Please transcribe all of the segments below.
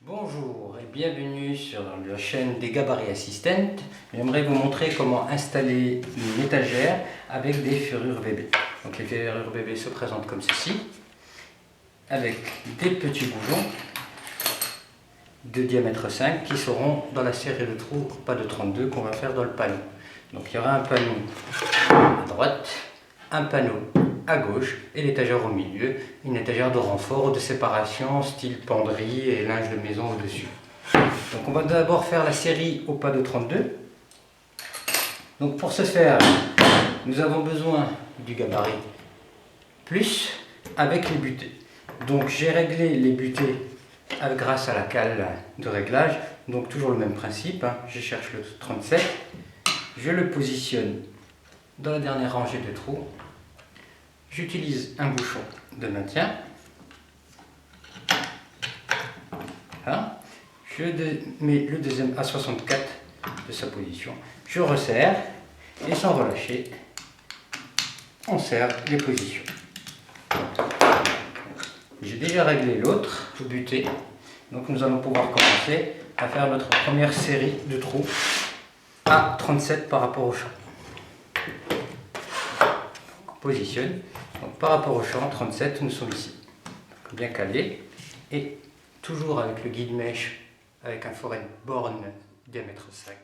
Bonjour et bienvenue sur la chaîne des Gabarit Assistant. J'aimerais vous montrer comment installer une étagère avec des ferrures bébé. Donc les ferrures bébé se présentent comme ceci, avec des petits boujons de diamètre 5 qui seront dans la série de trous pas de 32 qu'on va faire dans le panneau. Donc il y aura un panneau à droite, un panneau à gauche et l'étagère au milieu, une étagère de renfort ou de séparation style penderie et linge de maison au-dessus. Donc on va d'abord faire la série au pas de 32. Donc pour ce faire, nous avons besoin du gabarit plus avec les butées. Donc j'ai réglé les butées grâce à la cale de réglage, donc toujours le même principe, je cherche le 37, je le positionne dans la dernière rangée de trous. J'utilise un bouchon de maintien. Voilà. Je mets le deuxième à 64 de sa position. Je resserre et sans relâcher, on serre les positions. J'ai déjà réglé l'autre butée. Donc nous allons pouvoir commencer à faire notre première série de trous à 37 par rapport au champ. On positionne. Donc, par rapport au champ 37, nous sommes ici, bien calés, et toujours avec le guide mèche avec un forêt borne diamètre 5.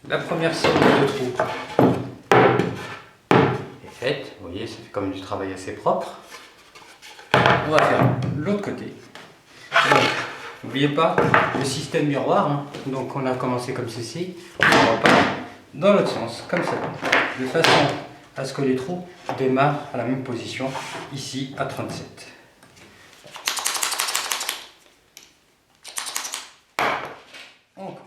La première série de trous est faite, vous voyez, ça fait quand même du travail assez propre. On va faire l'autre côté. N'oubliez pas le système miroir, donc on a commencé comme ceci, on repart dans l'autre sens, comme ça, de façon à ce que les trous démarrent à la même position, ici à 37. On commence.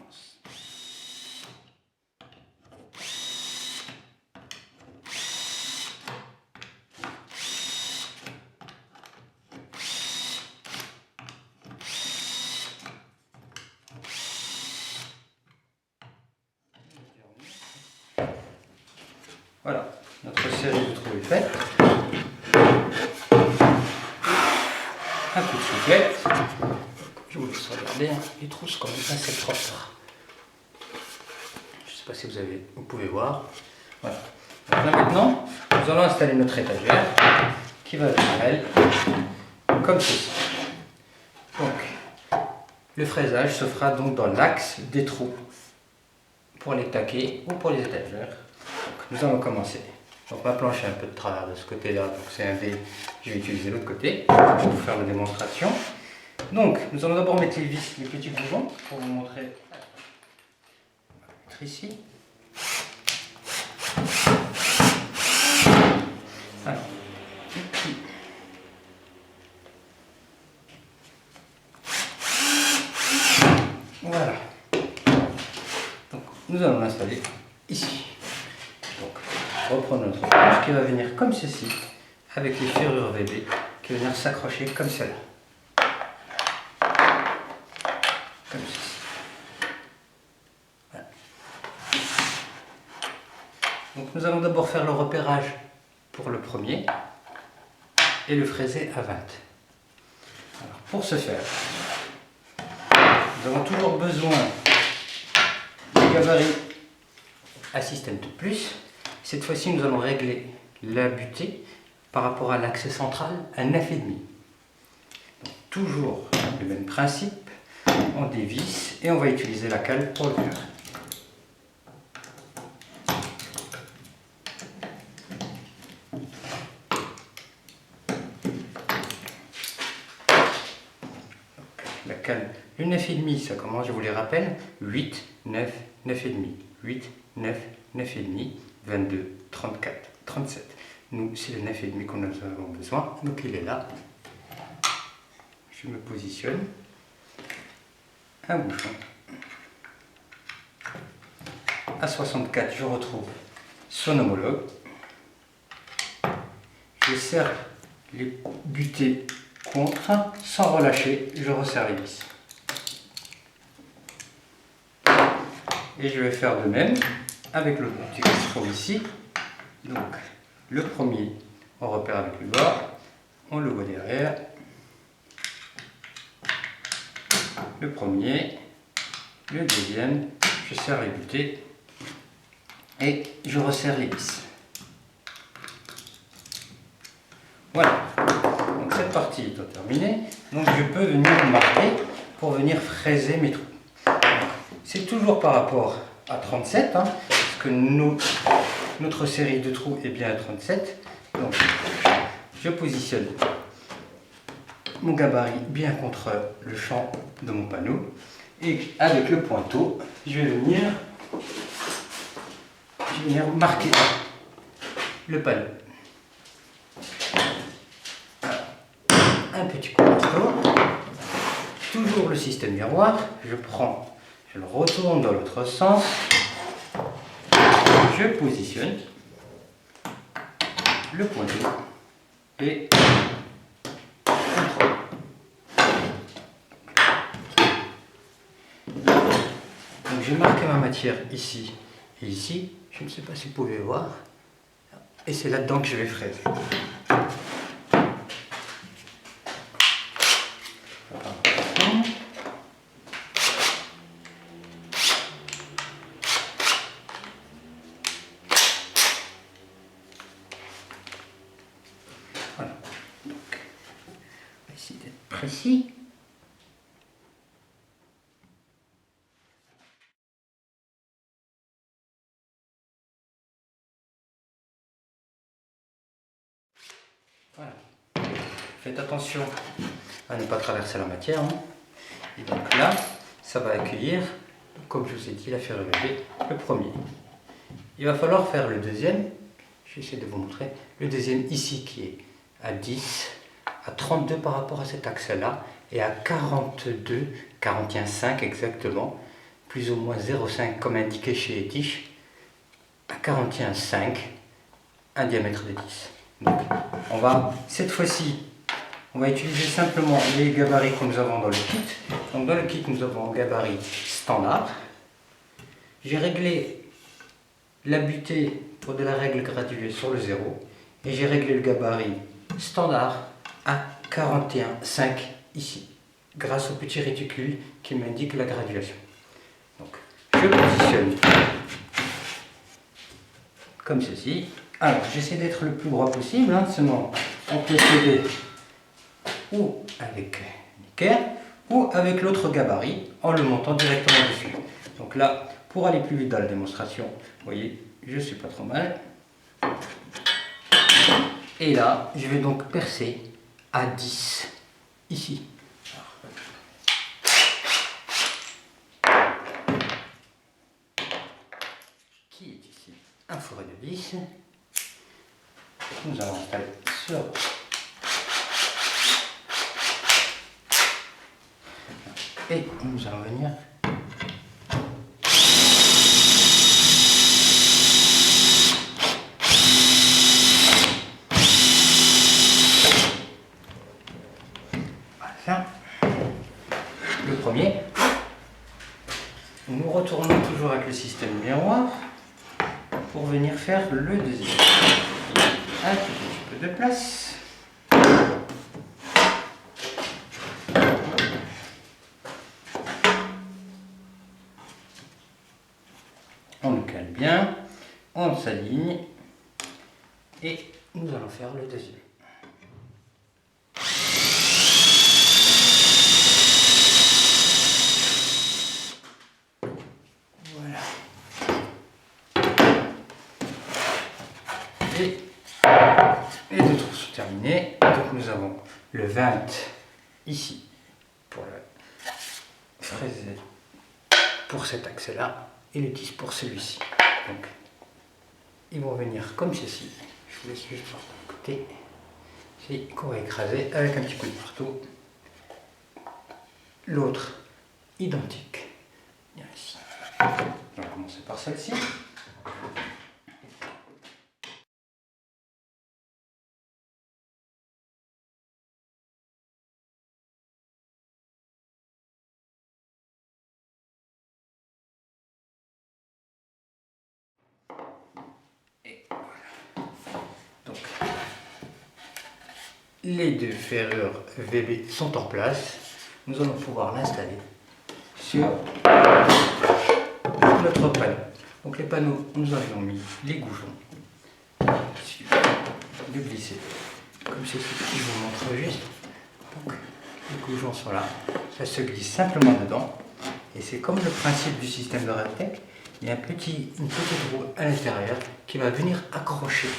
Voilà, notre série de trous est faite. Un coup de soufflette. Je vous laisse regarder, les trous sont quand même assez propres. Je ne sais pas si vous pouvez voir. Voilà. Donc là maintenant, nous allons installer notre étagère qui va être elle, comme ceci. Donc, le fraisage se fera donc dans l'axe des trous pour les taquets ou pour les étagères. Nous allons commencer. Donc ma planche est un peu de travers de ce côté-là, donc c'est un dé. Je vais utiliser l'autre côté pour vous faire la démonstration. Donc nous allons d'abord mettre les vis, les petits boulons, pour vous montrer. On va mettre ici. Alors, ici. Voilà. Donc nous allons l'installer ici. Reprendre notre planche qui va venir comme ceci, avec les ferrures VB qui vont venir s'accrocher comme cela. Comme ceci. Voilà. Donc nous allons d'abord faire le repérage pour le premier et le fraiser à 20. Alors, pour ce faire, nous avons toujours besoin du gabarit Assistant Plus. Cette fois-ci, nous allons régler la butée par rapport à l'axe central à 9,5. Toujours le même principe, on dévisse et on va utiliser la cale pour le faire. La cale, le 9,5, ça commence, je vous les rappelle, 8, 9, 9,5, 8, 9, 9,5, 22, 34, 37. Nous, c'est le 9,5 qu'on avons besoin, donc il est là. Je me positionne. Un bouchon. À 64, je retrouve son homologue. Je serre les butées contre, sans relâcher, je resserre les vis. Et je vais faire de même avec l'autre buté qui se trouve ici. Donc le premier, on repère avec le doigt, on le voit derrière. Le premier, le deuxième, je serre les butées et je resserre les vis. Voilà, donc cette partie étant terminée, donc je peux venir marquer pour venir fraiser mes trous. C'est toujours par rapport à 37, parce que notre série de trous est bien à 37. Donc je positionne mon gabarit bien contre le champ de mon panneau et avec le pointeau, je vais venir marquer le panneau. Un petit coup de marteau, toujours le système miroir, je le retourne dans l'autre sens, je positionne le pointeau et contrôle. Donc j'ai marqué ma matière ici et ici, je ne sais pas si vous pouvez voir, et c'est là-dedans que je vais fraiser. Voilà, donc on va essayer d'être précis. Voilà. Faites attention à ne pas traverser la matière. Et donc là, ça va accueillir, comme je vous ai dit, la ferrure VB, le premier. Il va falloir faire le deuxième. J'essaie de vous montrer. Le deuxième ici qui est à 10, à 32 par rapport à cet axe-là, et à 42, 41,5 exactement, plus ou moins 0,5 comme indiqué chez Etich, à 41,5, un diamètre de 10. Donc on va, cette fois-ci, on va utiliser simplement les gabarits que nous avons dans le kit. Donc dans le kit, nous avons un gabarit standard. J'ai réglé la butée pour de la règle graduée sur le 0 et j'ai réglé le gabarit standard à 41,5 ici, grâce au petit réticule qui m'indique la graduation. Donc je positionne comme ceci. Alors j'essaie d'être le plus droit possible, sinon on peut s'aider ou avec l'équerre ou avec l'autre gabarit en le montant directement dessus. Donc là, pour aller plus vite dans la démonstration, vous voyez, je suis pas trop mal. Et là, je vais donc percer à 10 ici. Qui est ici? Un fourré de vis. Nous allons installer sur et nous allons venir voilà. Le premier, nous retournons toujours avec le système miroir pour venir faire le deuxième. Un tout petit peu de place. On le cale bien, on s'aligne et nous allons faire le deuxième. Voilà. Et les deux trous sont terminés. Donc nous avons le 20 ici pour le fraiser pour cet axe-là et le 10 pour celui-ci. Donc ils vont venir comme ceci. Je vous laisse juste voir de côté. C'est qu'on va écraser avec un petit coup de marteau. L'autre identique. Bien ici. On va commencer par celle-ci. les deux ferrures VB sont en place. Nous allons pouvoir l'installer sur notre panneau. Donc les panneaux, nous avions mis les goujons. Il suffit de glisser comme ceci. Je vous montre juste. Donc, les goujons sont là. Ça se glisse simplement dedans. Et c'est comme le principe du système de Revtech. Il y a une petite roue à l'intérieur qui va venir accrocher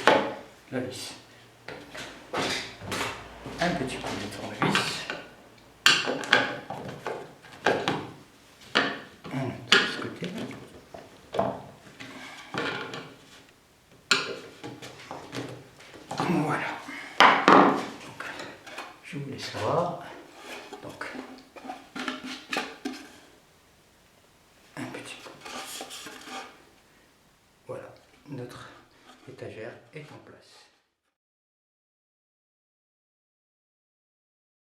la vis. Un petit coup de tournevis. De ce côté. Voilà. Donc, je vous laisse voir. Donc, un petit coup. Voilà, notre étagère est en place.